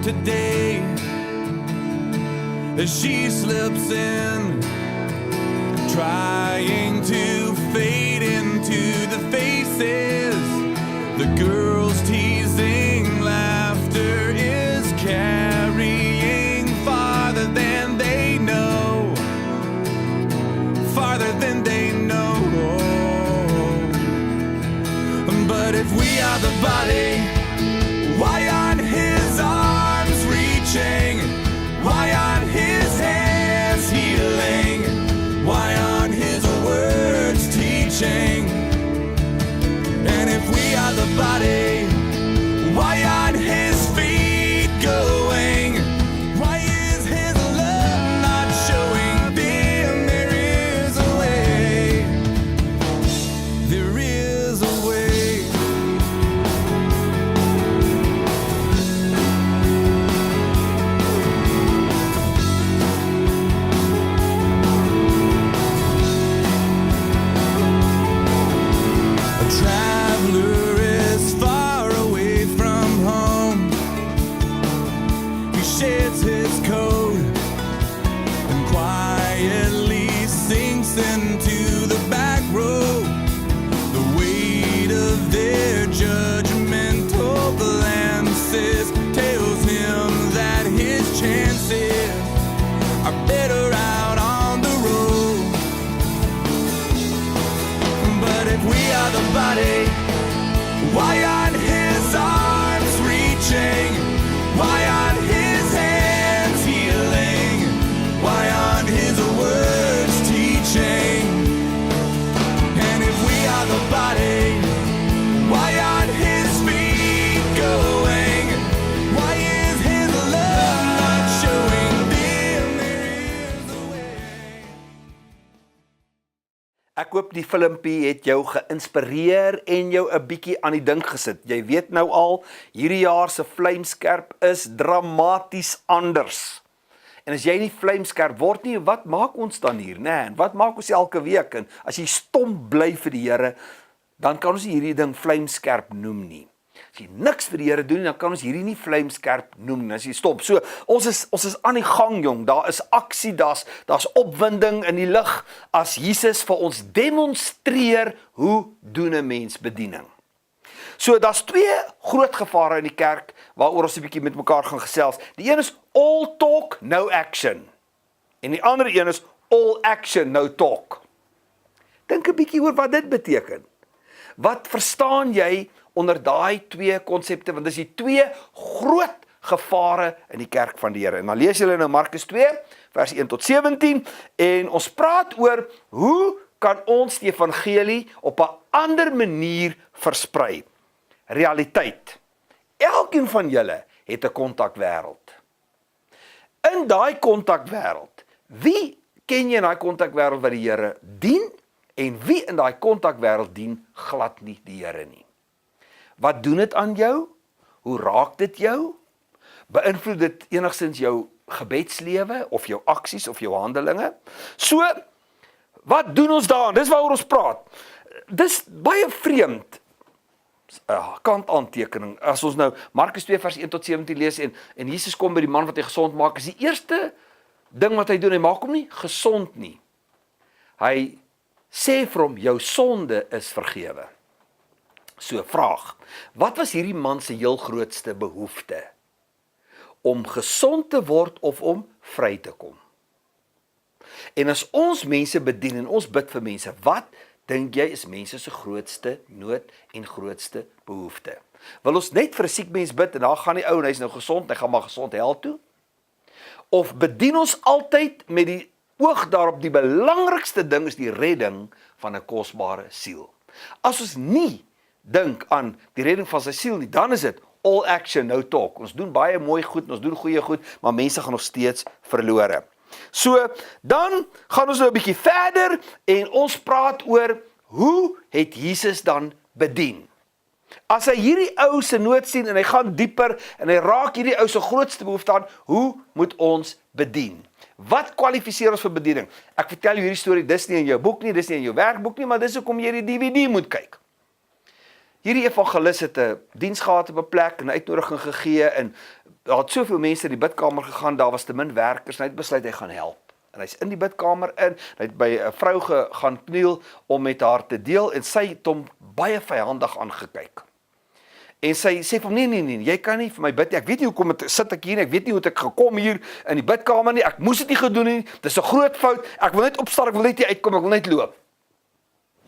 today as she slips in, trying to fade into the faces. The girls teasing laughter is carrying farther than they know, farther than they know. But if we are the body, why aren't his arms reaching? Why aren't his hands healing? Why aren't his words teaching? And if we are the body, why aren't his feet going? Why is his love not showing? Then there is a way. There is a way. Traveler is far away from home. He sheds his coat and quietly sinks into the back row. The weight of their judgmental glances tells him that his chances are better out on the road. But if we are the body, why aren't his arms reaching? Why aren't his hands healing? Why aren't his words teaching? And if we are the body, why aren't his feet going? Why is his love not showing? Then there is a way. Ek hoop die filmpie het jou geïnspireer en jou 'n bietjie aan die dink gesit. Jy weet nou al, hierdie jaar se vlamskerp is dramaties anders. En as jy nie vlamskerp word nie, wat maak ons dan hier, né? En wat maak ons elke week? En as jy stom bly vir die Here, dan kan ons nie hierdie ding vlamskerp noem nie. As jy niks vir die Here doen nie, dan kan ons hierdie nie vlamskerp noem nie. As jy stop. So, ons is aan die gang, jong. Daar is aksie, daar's opwinding in die lug as Jesus vir ons demonstreer hoe doen 'n mens bediening. So, daar's twee groot gevare in die kerk waaroor ons 'n bietjie met mekaar gaan gesels. Die een is all talk, no action. En die ander een is all action, no talk. Dink 'n bietjie oor wat dit beteken. Wat verstaan jy onder daai twee konsepte, want dis die twee groot gevare in die kerk van die Here. En dan lees julle nou Markus 2, vers 1 tot 17, en ons praat oor hoe kan ons die evangelie op 'n ander manier versprei. Realiteit. Elkeen van julle het 'n kontakwêreld. In daai kontakwêreld, wie ken jy in daai kontakwêreld wat die Here dien, en wie in daai kontakwêreld dien glad nie die Here nie? Wat doen dit aan jou? Hoe raak dit jou? Beïnvloed dit enigstens jou gebedslewe of jou aksies of jou handelinge? So, wat doen ons daaraan? Dis waaroor ons praat. Dis baie vreemd. Kantaantekening. As ons nou Markus 2 vers 1 tot 17 lees en Jesus kom by die man wat hy gesond maak, is die eerste ding wat hy doen, hy maak hom nie gesond nie. Hy sê vir hom, jou sonde is vergewe. So, vraag, wat was hierdie man se heel grootste behoefte? Om gesond te word of om vry te kom? En as ons mense bedien en ons bid vir mense, wat dink jy is mense se grootste nood en grootste behoefte? Wil ons net vir 'n siek mens bid en daar gaan die ou en hy's nou gesond, hy gaan maar gesond hel toe? Of bedien ons altyd met die oog daarop, die belangrikste ding is die redding van 'n kosbare siel? As ons nie dink aan die redding van sy siel nie, dan is dit all action, no talk. Ons doen baie mooi goed, ons doen goeie goed, maar mense gaan nog steeds verlore. So, dan gaan ons nou 'n bietjie verder en ons praat oor hoe het Jesus dan bedien? As hy hierdie ou se nood sien en hy gaan dieper en hy raak hierdie ou se grootste behoefte aan, hoe moet ons bedien? Wat kwalifiseer ons vir bediening? Ek vertel jou hierdie storie, dis nie in jou boek nie, dis nie in jou werkboek nie, maar dis hoekom jy die DVD moet kyk. Hierdie evangelis het 'n diens gehad op 'n plek en 'n uitnodiging gegee en daar het soveel mense in die bidkamer gegaan, daar was te min werkers, en hy het besluit hy gaan help. En hy's in die bidkamer in, hy het by 'n vrou gaan kniel om met haar te deel en sy het hom baie vyhandig aangekyk. En sy sê vir hom, nee, jy kan nie vir my bid nie, ek weet nie hoekom sit ek hier nie, ek weet nie hoe ek gekom hier in die bidkamer nie, ek moes dit nie gedoen nie, dit is 'n groot fout, ek wil net opstaan, ek wil net nie uitkom, ek wil net loop.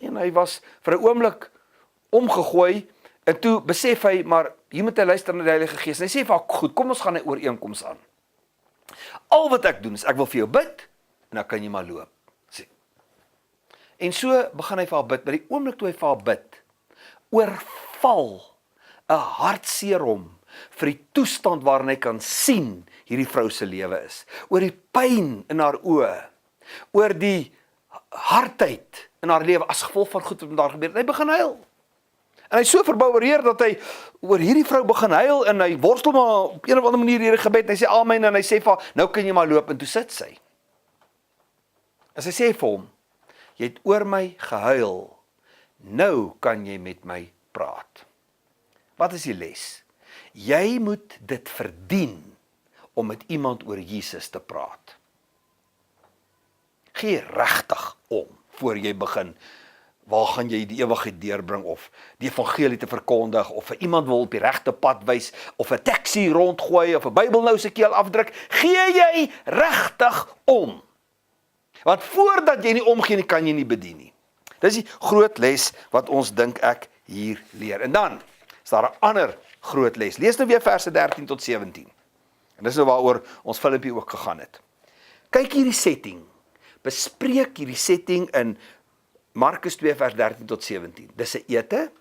En hy was vir 'n oomblik omgegooi, en toe besef hy, maar hier moet hy luister na die Heilige Gees, en hy sê vir haar, goed, kom ons gaan 'n ooreenkoms aan. Al wat ek doen is, ek wil vir jou bid, en dan kan jy maar loop. Sê. En so begin hy vir haar bid, maar die oomblik toe hy vir haar bid, oorval 'n hartseer hom vir die toestand waarin hy kan sien hierdie vrou se lewe is, oor die pyn in haar oë, oor die hardheid in haar lewe as gevolg van goed wat met haar gebeur het. Hy begin huil. En hy is so verbouwereer dat hy oor hierdie vrou begin huil en hy worstel maar op een of ander manier hierdie gebed en hy sê amen en hy sê vir haar, nou kan jy maar loop, en toe sit sy. En sy sê vir hom, jy het oor my gehuil, nou kan jy met my praat. Wat is die les? Jy moet dit verdien om met iemand oor Jesus te praat. Gee regtig om voor jy begin. Waar gaan jy die ewigheid deurbring of die evangelie te verkondig of vir iemand wil op die regte pad wys of 'n taxi rondgooi of 'n Bybel nou se keel afdruk, gee jy regtig om. Want voordat jy nie omgee nie, kan jy nie bedien nie. Dis die groot les wat ons dink ek hier leer. En dan is daar 'n ander groot les. Lees nou weer verse 13 tot 17. En dis nou waaroor ons filmpie ook gegaan het. Kyk hierdie setting. Bespreek hierdie setting in Markus 2 vers 13 tot 17. Dis 'n ete.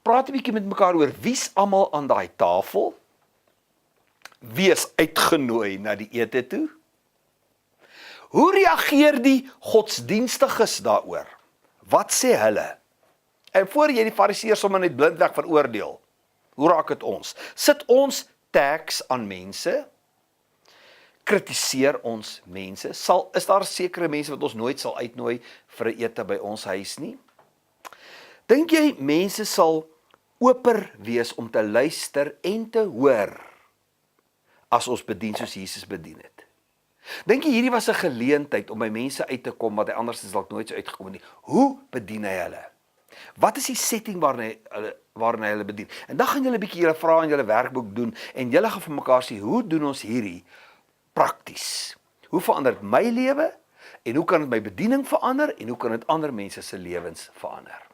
Praat 'n bietjie met mekaar oor wie's almal aan daai tafel. Wie is uitgenooi na die ete toe? Hoe reageer die godsdienstiges daaroor? Wat sê hulle? En voor jy die fariseërs sommer net blindweg veroordeel, hoe raak dit ons? Sit ons tags aan mense? Kritiseer ons mense? Is daar sekere mense wat ons nooit sal uitnooi vir 'n ete by ons huis nie? Dink jy mense sal oper wees om te luister en te hoor as ons bedien soos Jesus bedien het? Dink jy hierdie was 'n geleentheid om by mense uit te kom wat hy anders is dalk nooit so uitgekom het nie? Hoe bedien hy hulle? Wat is die setting waarin hy hulle bedien? En dan gaan julle 'n bietjie julle vrae in julle werkboek doen en julle gaan vir mekaar sê, hoe doen ons hierdie prakties? Hoe verander dit my lewe? En hoe kan dit my bediening verander? En hoe kan dit ander mense se lewens verander?